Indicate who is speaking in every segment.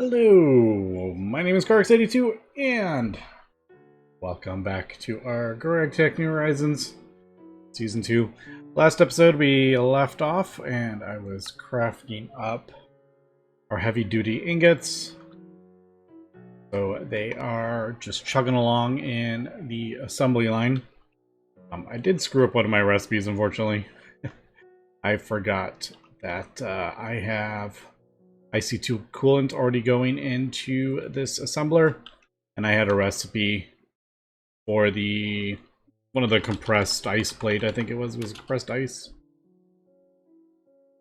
Speaker 1: Hello, my name is GregTech, and welcome back to our GregTech New Horizons Season 2. Last episode we left off, and I was crafting up our heavy-duty ingots. So they are just chugging along in the assembly line. I did screw up one of my recipes, unfortunately. I forgot that I have IC2 coolant already going into this assembler, and I had a recipe for the one of the compressed ice plate. I think it was compressed ice.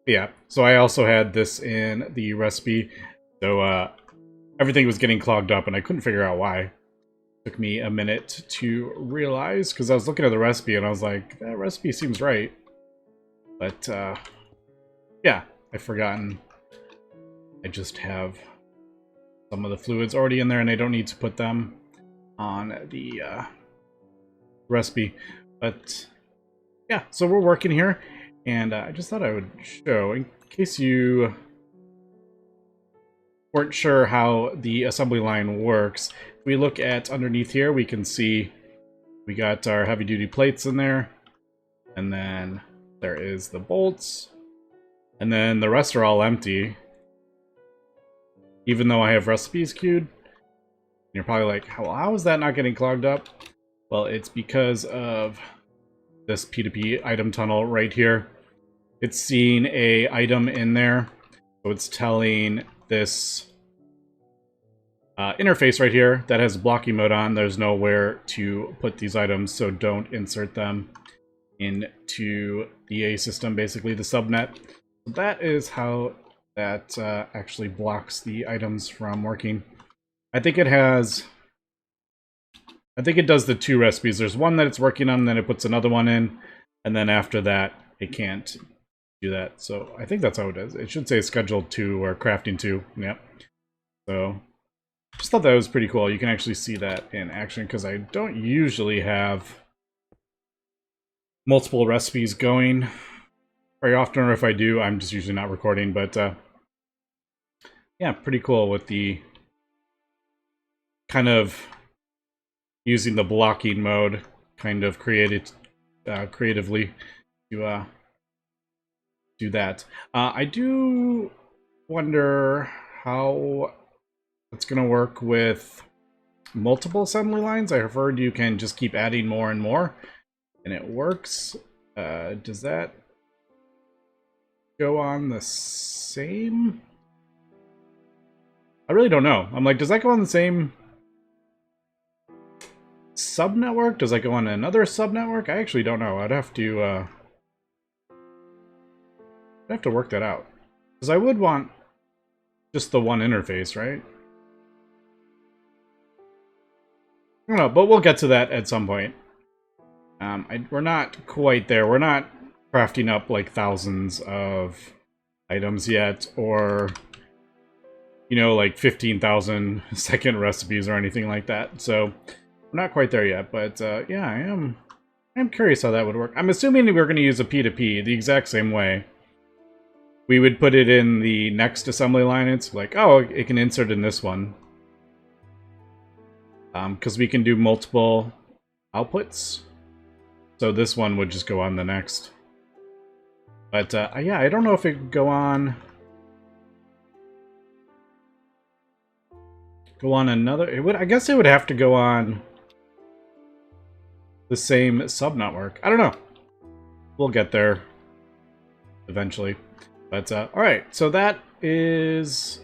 Speaker 1: Yeah, so I also had this in the recipe, so everything was getting clogged up and I couldn't figure out why. It took me a minute to realize, because I was looking at the recipe and I was like, that recipe seems right, but yeah, I've forgotten. I just have some of the fluids already in there and I don't need to put them on the recipe. But yeah, so we're working here, and I just thought I would show, in case you weren't sure how the assembly line works. If we look at underneath here, we can see we got our heavy duty plates in there, and then there is the bolts, and then the rest are all empty. Even though I have recipes queued, you're probably like, how is that not getting clogged up? Well, it's because of this P2P item tunnel right here. It's seeing a item in there, so it's telling this interface right here that has blocking mode on, there's nowhere to put these items, so don't insert them into the A system, basically the subnet. So that is how that actually blocks the items from working. I think it does the two recipes. There's one that it's working on, then it puts another one in, and then after that, it can't do that. So I think that's how it is. It should say scheduled 2 or crafting 2. Yep. So just thought that was pretty cool. You can actually see that in action, because I don't usually have multiple recipes going very often, or if I do, I'm just usually not recording. But yeah, pretty cool with the kind of using the blocking mode kind of creatively to do that. I do wonder how it's going to work with multiple assembly lines. I've heard you can just keep adding more and more, and it works. Does that go on the same? I really don't know. I'm like, does that go on the same subnetwork? Does that go on another subnetwork? I actually don't know. I'd have to work that out, because I would want just the one interface, right? I don't know, but we'll get to that at some point. We're not quite there. We're not crafting up like thousands of items yet, or like 15,000 second recipes or anything like that. So we're not quite there yet, but yeah, I'm curious how that would work. I'm assuming we're going to use a P2P the exact same way. We would put it in the next assembly line. It's like, oh, it can insert in this one. Because we can do multiple outputs. So this one would just go on the next. But yeah, I don't know if it could go on another. It would. I guess it would have to go on the same subnetwork. I don't know. We'll get there eventually. But all right, so that is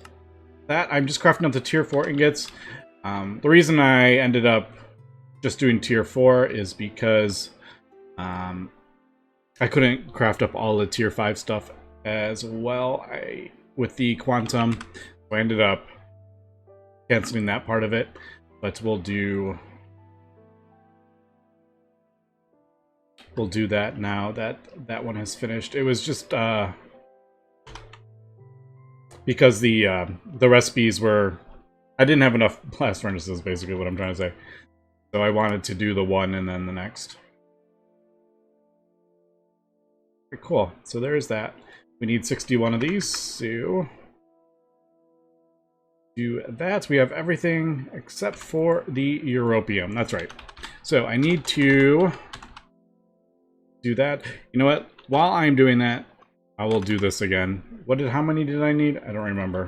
Speaker 1: that. I'm just crafting up the tier 4 ingots. The reason I ended up just doing tier 4 is because I couldn't craft up all the tier 5 stuff as well with the quantum. So I ended up canceling that part of it, but we'll do that now that one has finished. It was just because the recipes were, I didn't have enough blast furnaces, basically what I'm trying to say. So I wanted to do the one and then the next. Okay, cool. So there's that. We need 61 of these, so do that. We have everything except for the Europium. That's right. So I need to do that. You know what? While I'm doing that, I will do this again. How many did I need? I don't remember.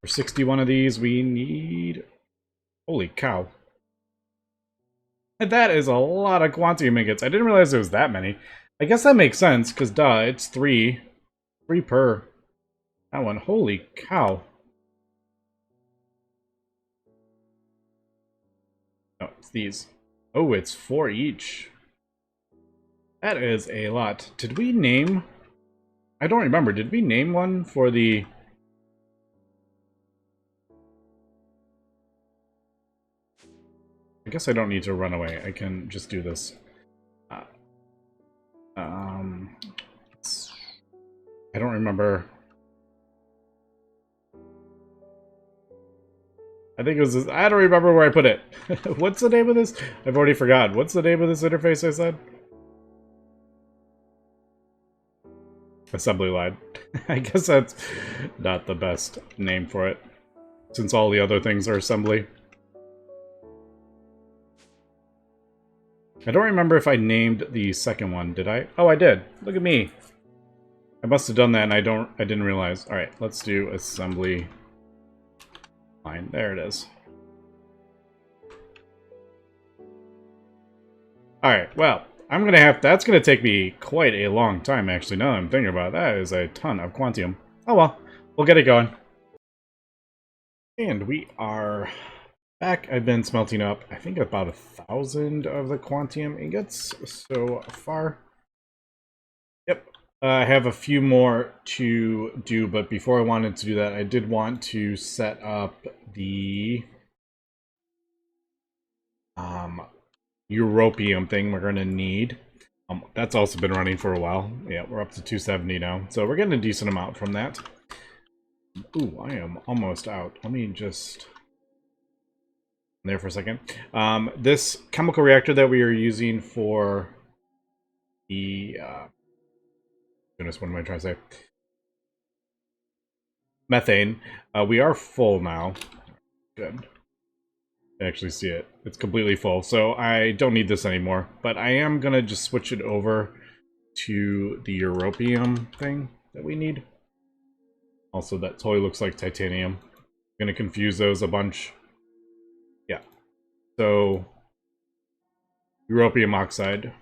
Speaker 1: For 61 of these, we need... Holy cow. That is a lot of quantium ingots. I didn't realize there was that many. I guess that makes sense, because duh, it's 3. 3 per. That one. Holy cow. No, it's these. Oh, it's 4 each. That is a lot. Did we name... I don't remember. Did we name one for the... I guess I don't need to run away. I can just do this. I don't remember. I think it was this, I don't remember where I put it. What's the name of this? I've already forgot. What's the name of this interface I said? Assembly line. I guess that's not the best name for it, since all the other things are assembly. I don't remember if I named the second one, did I? Oh, I did. Look at me. I must have done that and I didn't realize. Alright, let's do assembly line. There it is. Alright, well, that's gonna take me quite a long time actually, now that I'm thinking about it. That is a ton of quantium. Oh well, we'll get it going. And we are back. I've been smelting up, I think, about 1,000 of the quantium ingots so far. Yep. I have a few more to do, but before I wanted to do that, I did want to set up the Europium thing we're going to need. That's also been running for a while. Yeah, we're up to 270 now, so we're getting a decent amount from that. Ooh, I am almost out. Let me just... there for a second. This chemical reactor that we are using for the... goodness, what am I trying to say? Methane. We are full now. Good. I actually see it. It's completely full, so I don't need this anymore. But I am going to just switch it over to the Europium thing that we need. Also, that totally looks like titanium. I'm going to confuse those a bunch. Yeah. So, Europium oxide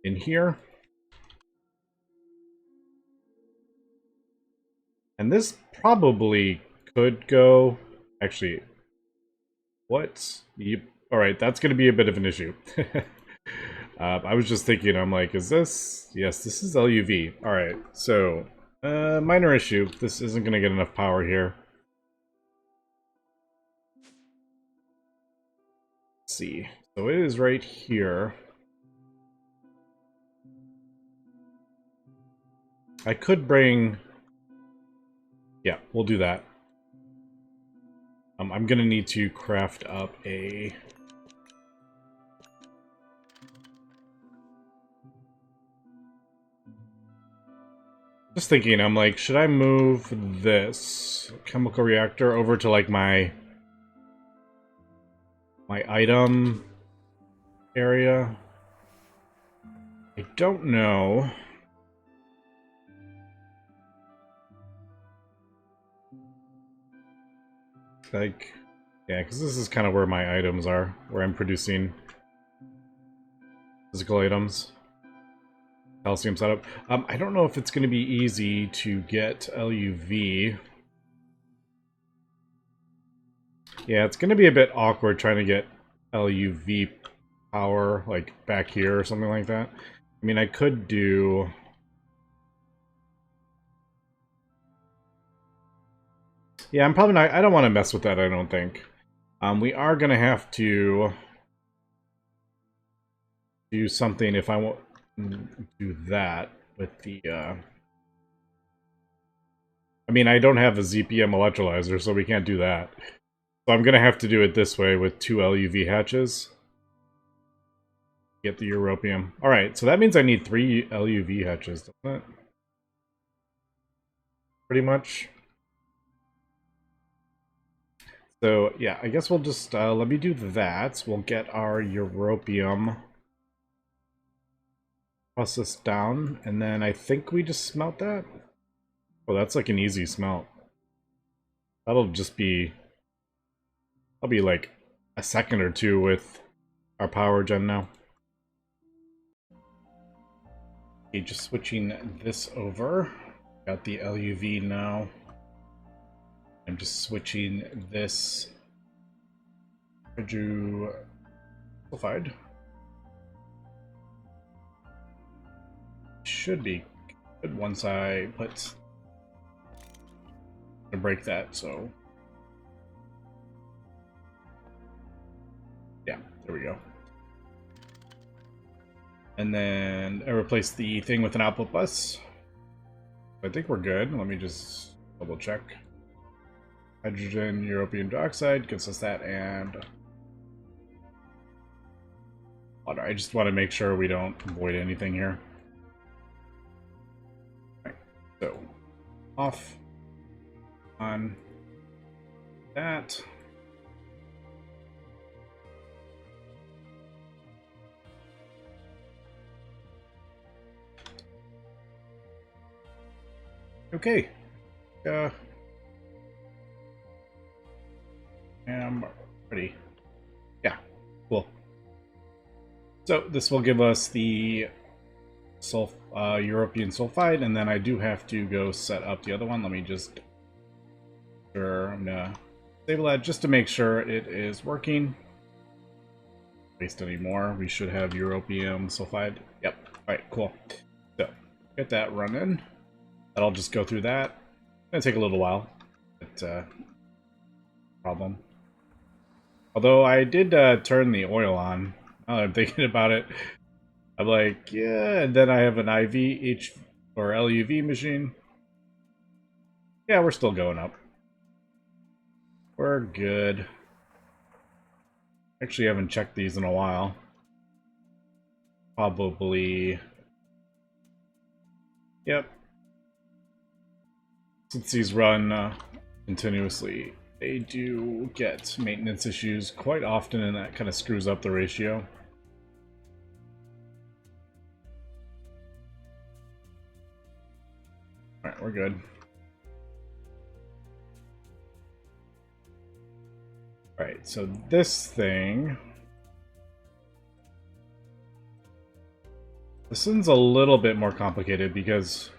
Speaker 1: in here. And this probably could go... Actually, what? Alright, that's going to be a bit of an issue. I was just thinking, I'm like, is this... Yes, this is LUV. Alright, so... minor issue. This isn't going to get enough power here. Let's see. So it is right here. I could bring... Yeah, we'll do that. I'm gonna need to craft up a... Just thinking, I'm like, should I move this chemical reactor over to like my item area? I don't know. Like, yeah, because this is kind of where my items are, where I'm producing physical items. Calcium setup. I don't know if it's going to be easy to get LUV. Yeah, it's going to be a bit awkward trying to get LUV power, like, back here or something like that. I mean, I could do... Yeah, I'm probably not... I don't want to mess with that, I don't think. We are going to have to do something if I want to do that with the... I mean, I don't have a ZPM electrolyzer, so we can't do that. So I'm going to have to do it this way with 2 LUV hatches. Get the Europium. Alright, so that means I need 3 LUV hatches, doesn't it? pretty much. So yeah, I guess we'll just let me do that. We'll get our Europium process down, and then I think we just smelt that. Oh, that's like an easy smelt. That'll just be, I'll be like a second or two with our power gen now. Okay, just switching this over. Got the LUV now. I'm just switching this hydrosulfide. Should be good once I put to break that, so yeah, there we go. And then I replace the thing with an output bus. I think we're good. Let me just double check. Hydrogen, Europium dioxide gives us that, and water. I just want to make sure we don't void anything here. Right. So, off, on, that. Okay. I'm ready. Yeah, cool. So this will give us the Europium sulfide, and then I do have to go set up the other one. Let me just... I'm gonna disable that just to make sure it is working. Waste any more. We should have Europium sulfide. Yep. Alright, cool. So, get that running. That'll just go through that. It's gonna take a little while. But, problem. Although I did turn the oil on. Now that I'm thinking about it, I'm like, yeah, and then I have an IV or LUV machine. Yeah, we're still going up. We're good. Actually, I haven't checked these in a while. Probably. Yep. Since these run continuously, they do get maintenance issues quite often, and that kind of screws up the ratio. Alright, we're good. Alright, so this thing... This one's a little bit more complicated because...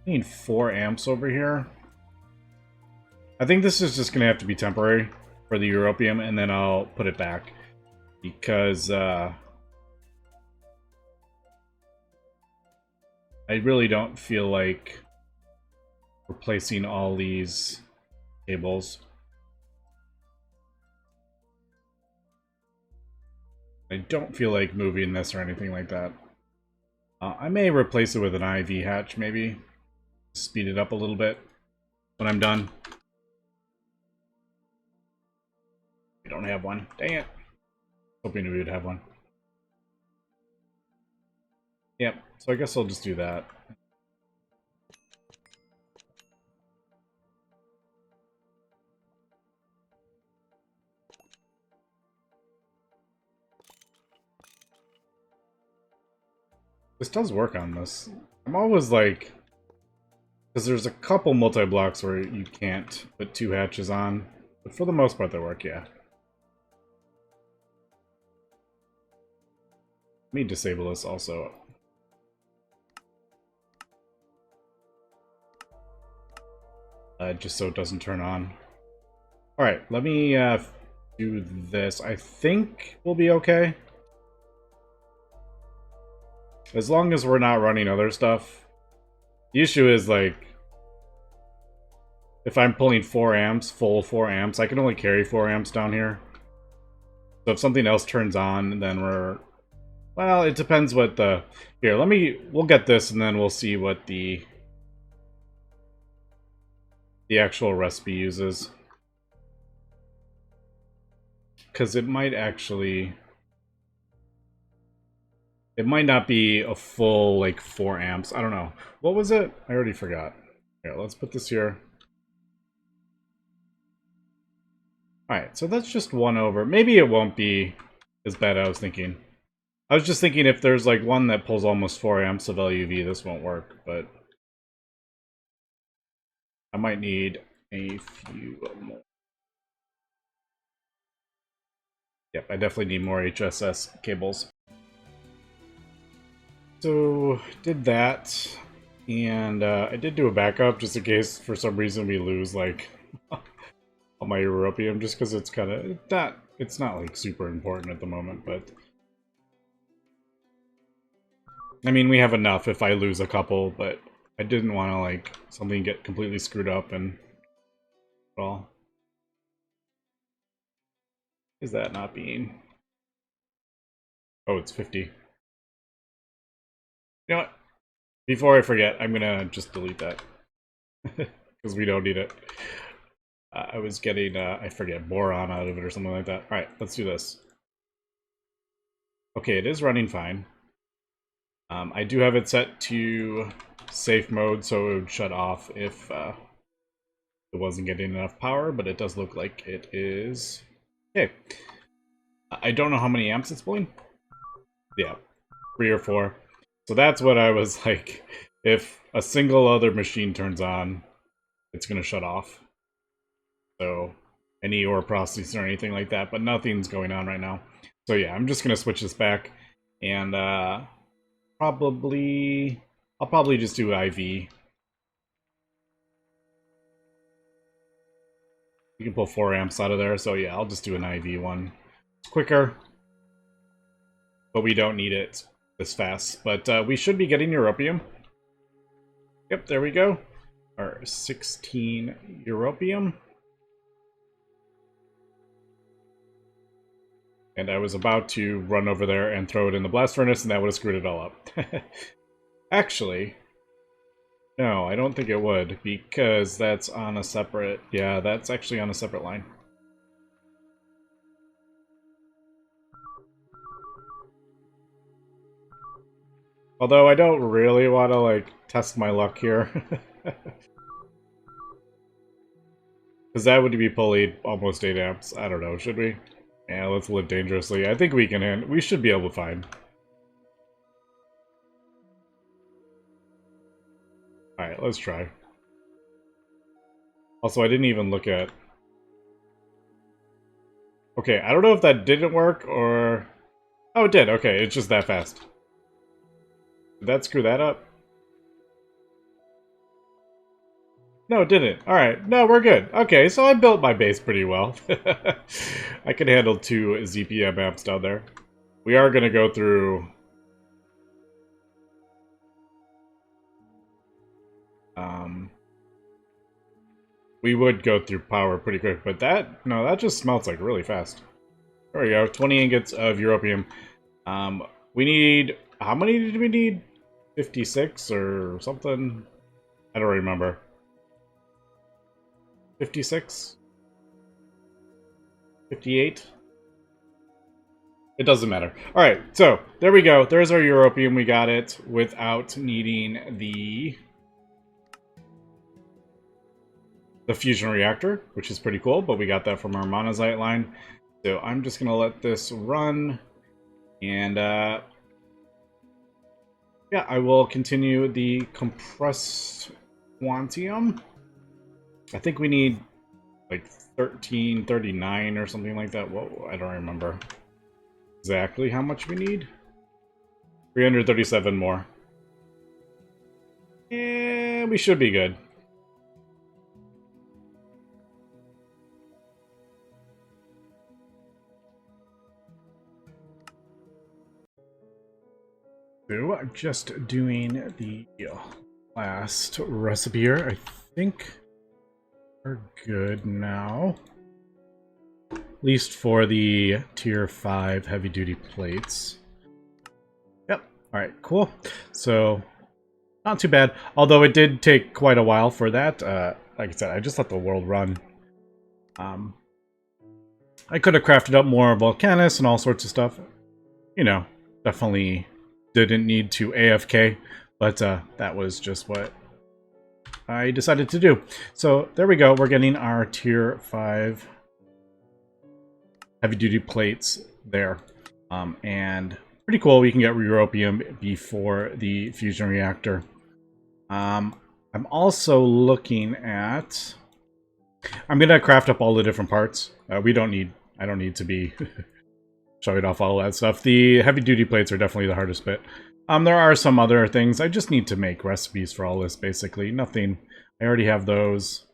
Speaker 1: I need 4 amps over here. I think this is just going to have to be temporary for the Europium, and then I'll put it back. Because, I really don't feel like replacing all these cables. I don't feel like moving this or anything like that. I may replace it with an IV hatch, maybe. Speed it up a little bit when I'm done. We don't have one. Dang it. Hoping we would have one. Yep, so I guess I'll just do that. This does work on this. I'm always like... Because there's a couple multi-blocks where you can't put 2 hatches on. But for the most part, they work, yeah. Let me disable this also. Just so it doesn't turn on. Alright, let me do this. I think we'll be okay. As long as we're not running other stuff. The issue is, like, if I'm pulling 4 amps, full 4 amps, I can only carry 4 amps down here. So if something else turns on, then we're... Well, it depends what the... Here, we'll get this, and then we'll see what the actual recipe uses. Because it might actually... It might not be a full, like, 4 amps. I don't know. What was it? I already forgot. Here, let's put this here. Alright, so that's just 1 over. Maybe it won't be as bad as I was thinking. I was just thinking if there's, like, one that pulls almost 4 amps of LUV, this won't work, but I might need a few more. Yep, I definitely need more HSS cables. So, did that, and I did do a backup just in case for some reason we lose, like, all my Europium, just because it's kind of, it's not, like, super important at the moment, but I mean, we have enough if I lose a couple, but I didn't want to, like, something get completely screwed up and, well, is that not being... Oh, it's 50. You know what? Before I forget, I'm gonna just delete that. Because we don't need it. I was getting, I forget, boron out of it or something like that. Alright, let's do this. Okay, it is running fine. I do have it set to safe mode, so it would shut off if it wasn't getting enough power, but it does look like it is. Okay. I don't know how many amps it's pulling. Yeah, 3 or 4. So that's what I was like, if a single other machine turns on, it's going to shut off. So any ore processing or anything like that, but nothing's going on right now. So yeah, I'm just going to switch this back, and I'll probably just do IV. You can pull 4 amps out of there, so yeah, I'll just do an IV one. It's quicker, but we don't need it this fast. But we should be getting Europium. Yep, there we go. Our 16 Europium. And I was about to run over there and throw it in the blast furnace, and that would have screwed it all up. Actually, no, I don't think it would, because that's on a separate... Yeah, that's actually on a separate line. Although I don't really want to, like, test my luck here. Because that would be pulling almost 8 amps. I don't know, should we? Yeah, let's live dangerously. I think we can we should be able to find. Alright, let's try. Also, I didn't even look at... Okay, I don't know if that didn't work, or... Oh, it did. Okay, it's just that fast. Did that screw that up? No, it didn't. Alright, no, we're good. Okay, so I built my base pretty well. I can handle 2 ZPM amps down there. We are going to go through... we would go through power pretty quick, but that... No, that just smelts like really fast. There we go, 20 ingots of Europium. We need... How many did we need? 56 or something? I don't remember. 56? 58? It doesn't matter. Alright, so there we go. There's our Europium. We got it without needing the fusion reactor, which is pretty cool, but we got that from our monazite line. So I'm just going to let this run, and yeah, I will continue the compressed quantium. I think we need like 1339 or something like that. Whoa, I don't remember exactly how much we need. 337 more. And we should be good. So I'm just doing the last recipe here. I think we're good now. At least for the tier 5 heavy duty plates. Yep. Alright, cool. So, not too bad. Although it did take quite a while for that. Like I said, I just let the world run. I could have crafted up more volcanus and all sorts of stuff. You know, definitely didn't need to AFK, but that was just what I decided to do. So there we go. We're getting our tier 5 heavy-duty plates there. And pretty cool. We can get Europium before the fusion reactor. I'm also looking at... I'm going to craft up all the different parts. I don't need to be showing off all that stuff. The heavy-duty plates are definitely the hardest bit. There are some other things. I just need to make recipes for all this, basically. Nothing. I already have those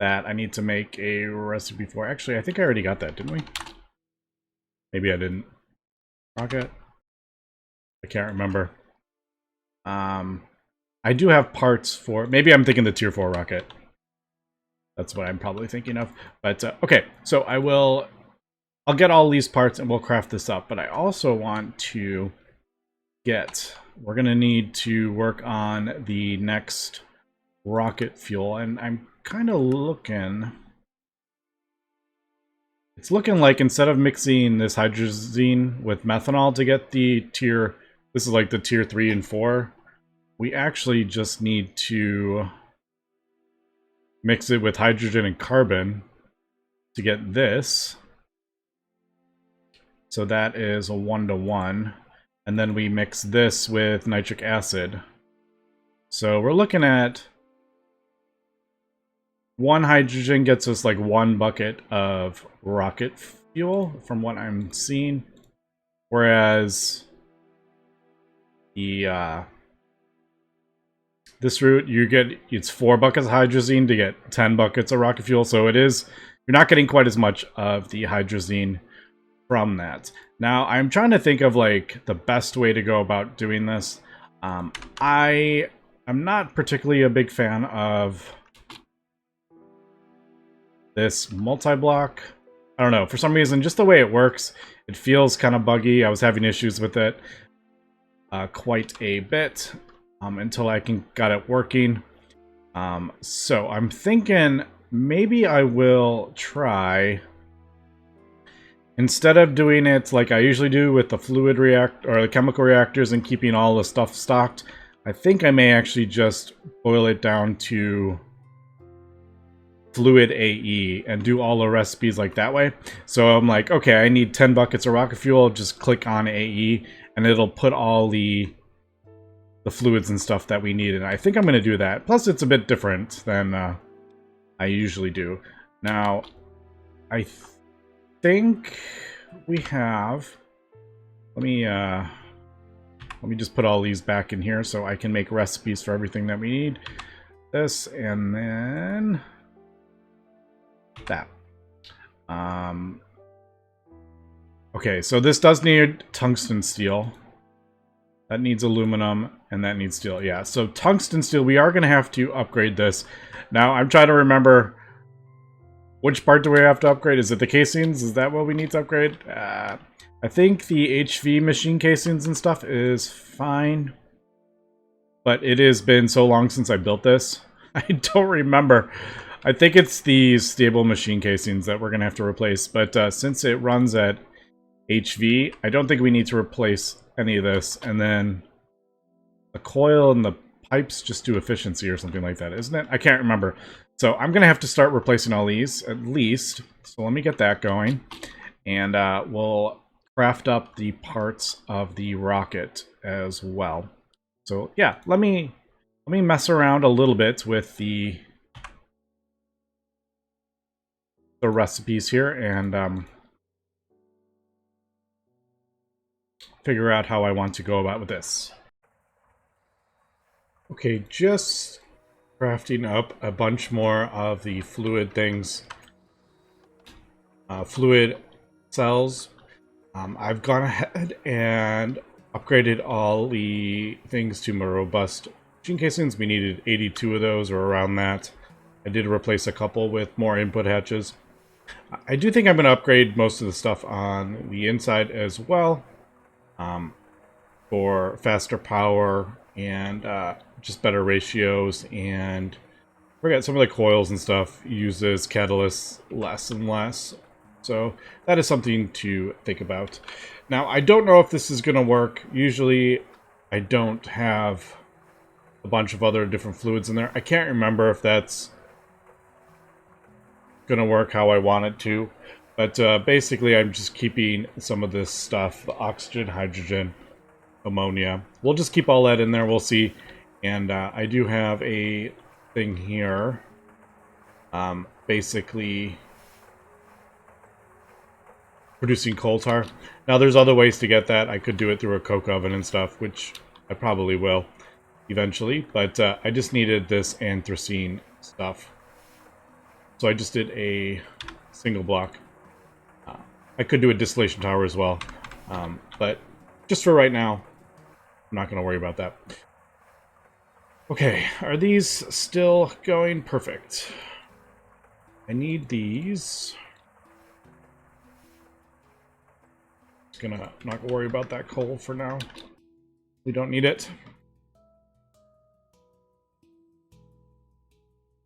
Speaker 1: that I need to make a recipe for. Actually, I think I already got that, didn't we? Maybe I didn't. Rocket? I can't remember. I do have parts for... Maybe I'm thinking the tier 4 rocket. That's what I'm probably thinking of. But, okay. So I'll get all these parts and we'll craft this up. But I also want to get... We're going to need to work on the next rocket fuel. And I'm kind of looking... It's looking like instead of mixing this hydrazine with methanol to get the tier... This is like the tier 3 and 4. We actually just need to mix it with hydrogen and carbon to get this. So that is a 1-to-1. And then we mix this with nitric acid. So we're looking at 1 hydrogen gets us like 1 bucket of rocket fuel from what I'm seeing. Whereas the this route it's 4 buckets of hydrazine to get 10 buckets of rocket fuel. So you're not getting quite as much of the hydrazine from that. Now I'm trying to think of like the best way to go about doing this. I'm not particularly a big fan of this multi-block. I don't know, for some reason, just the way it works, it feels kind of buggy. I was having issues with it quite a bit until I got it working. So I'm thinking maybe I will try, instead of doing it like I usually do with the fluid reactor or the chemical reactors and keeping all the stuff stocked, I think I may actually just boil it down to fluid AE and do all the recipes like that way. So I'm like, okay, I need 10 buckets of rocket fuel, just click on AE and it'll put all the fluids and stuff that we need. And I think I'm going to do that. Plus it's a bit different than I usually do. Now, I think we have... Let me just put all these back in here so I can make recipes for everything that we need. This and then that. Okay, so this does need tungsten steel. That needs aluminum, and that needs steel. Yeah, so tungsten steel, we are going to have to upgrade this. Now, I'm trying to remember, which part do we have to upgrade? Is it the casings? Is that what we need to upgrade? I think the HV machine casings and stuff is fine. But it has been so long since I built this. I don't remember. I think it's the stable machine casings that we're going to have to replace. But since it runs at HV, I don't think we need to replace any of this. And then the coil and the pipes just do efficiency or something like that, isn't it? I can't remember. So I'm going to have to start replacing all these at least. So let me get that going. And we'll craft up the parts of the rocket as well. So yeah, let me mess around a little bit with the recipes here and figure out how I want to go about with this. Okay, just crafting up a bunch more of the fluid things. Fluid cells. I've gone ahead and upgraded all the things to more robust machine casings. We needed 82 of those or around that. I did replace a couple with more input hatches. I do think I'm going to upgrade most of the stuff on the inside as well. For faster power and just better ratios, and forget some of the coils and stuff uses catalysts less and less. So that is something to think about. Now, I don't know if this is going to work. Usually I don't have a bunch of other different fluids in there. I can't remember if that's gonna work how I want it to, but basically I'm just keeping some of this stuff, the oxygen, hydrogen, ammonia. We'll just keep all that in there, we'll see. And I do have a thing here, basically producing coal tar. Now there's other ways to get that. I could do it through a coke oven and stuff, which I probably will eventually, but I just needed this anthracene stuff. So I just did a single block. I could do a distillation tower as well, but just for right now, I'm not going to worry about that. Okay, are these still going? Perfect. I need these. Not gonna worry about that coal for now. We don't need it.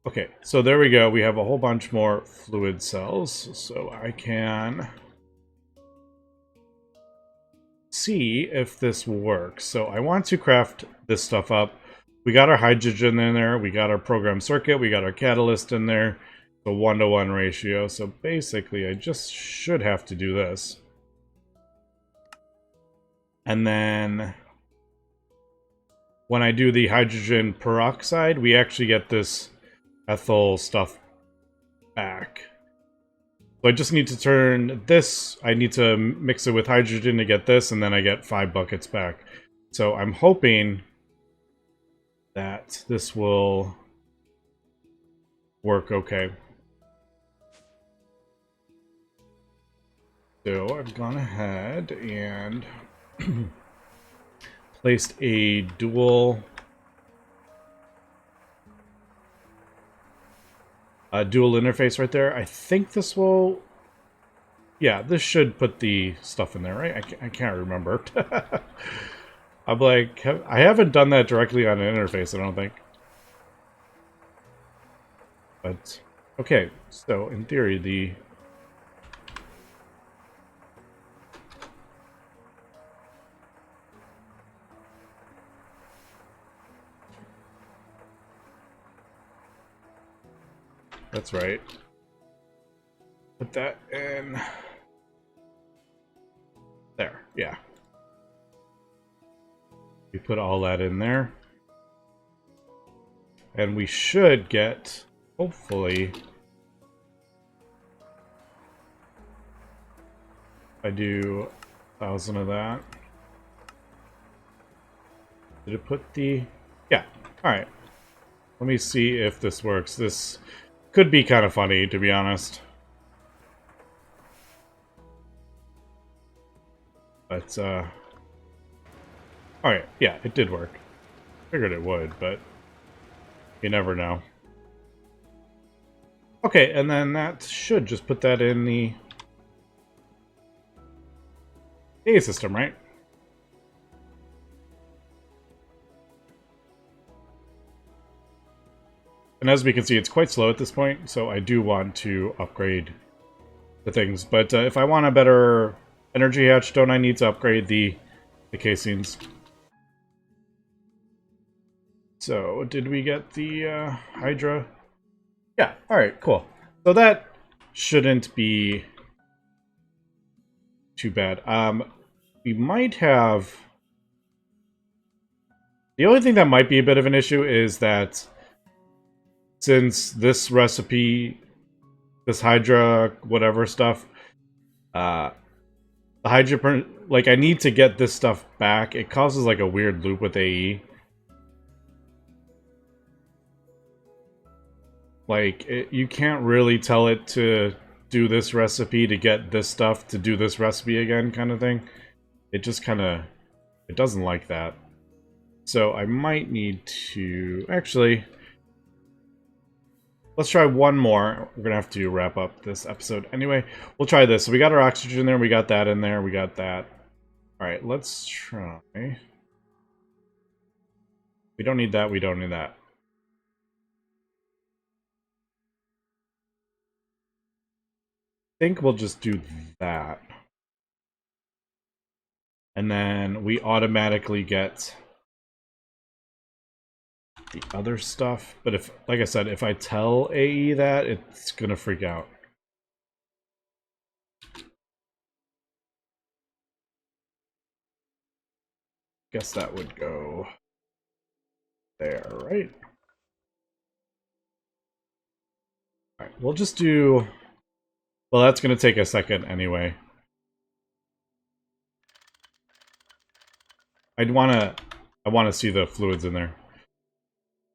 Speaker 1: Okay, so there we go. We have a whole bunch more fluid cells, so I can see if this works. So I want to craft this stuff up. We got our hydrogen in there, we got our program circuit, we got our catalyst in there. The 1-to-1 ratio. So basically I just should have to do this. And then when I do the hydrogen peroxide, we actually get this ethyl stuff back. So I just need to turn this, I need to mix it with hydrogen to get this, and then I get 5 buckets back. So I'm hoping that this will work okay. So I've gone ahead and placed a dual interface right there. I think this will, yeah, this should put the stuff in there, right? I can't remember. I'm like, I haven't done that directly on an interface, I don't think. But, okay, so in theory, that's right. Put that in there, yeah. We put all that in there. And we should get, hopefully, I do 1,000 of that. Did it put the... Yeah, alright. Let me see if this works. This could be kind of funny, to be honest. But, alright, yeah, it did work. Figured it would, but you never know. Okay, and then that should just put that in the data system, right? And as we can see, it's quite slow at this point, so I do want to upgrade the things. But if I want a better energy hatch, don't I need to upgrade the casings? So, did we get the Hydra? Yeah, alright, cool. So that shouldn't be too bad. We might have... The only thing that might be a bit of an issue is that since this recipe, this Hydra whatever stuff, the Hydra, like, I need to get this stuff back. It causes like a weird loop with AE. Like, you can't really tell it to do this recipe to get this stuff to do this recipe again, kind of thing. It just kind of, it doesn't like that. So I might need to, actually, let's try one more. We're gonna have to wrap up this episode anyway. We'll try this. So we got our oxygen there, we got that in there, we got that. Alright, let's try. We don't need that, we don't need that. I think we'll just do that. And then we automatically get the other stuff. But if, like I said, if I tell AE that, it's gonna freak out. Guess that would go there, right? Alright, we'll just do... Well, that's gonna take a second anyway. I wanna see the fluids in there.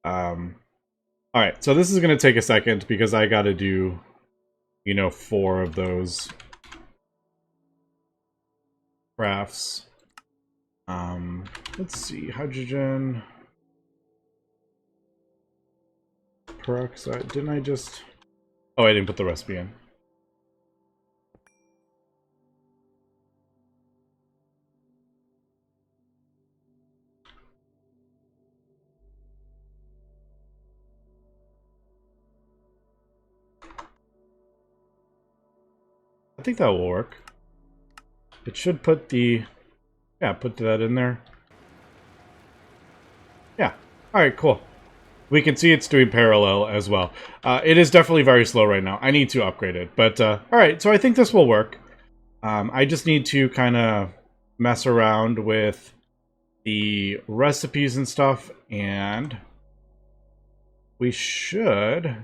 Speaker 1: Alright, so this is gonna take a second because I gotta do, you know, 4 of those crafts. Let's see, hydrogen peroxide. Didn't I just... Oh, I didn't put the recipe in. I think that will work. It should put the... Yeah, put that in there. Yeah. Alright, cool. We can see it's doing parallel as well. It is definitely very slow right now. I need to upgrade it. But, alright, so I think this will work. I just need to kind of mess around with the recipes and stuff, and we should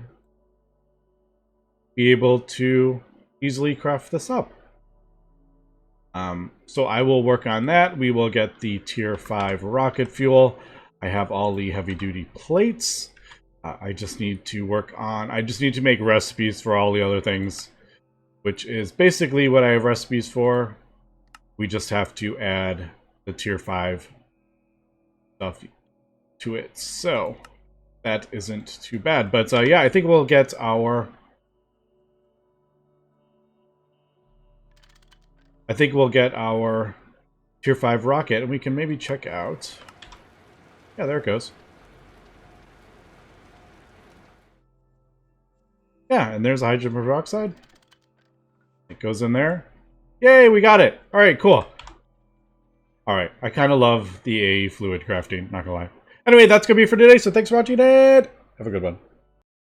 Speaker 1: be able to easily craft this up. So I will work on that. We will get the tier 5 rocket fuel. I have all the heavy-duty plates. I just need to work on... I just need to make recipes for all the other things, which is basically what I have recipes for. We just have to add the tier 5 stuff to it. So that isn't too bad. But yeah, I think we'll get our... I think we'll get our tier 5 rocket, and we can maybe check out... Yeah, there it goes. Yeah, and there's the hydrogen peroxide. It goes in there. Yay, we got it! Alright, cool. Alright, I kind of love the AE fluid crafting, not gonna lie. Anyway, that's gonna be it for today, so thanks for watching, and have a good one.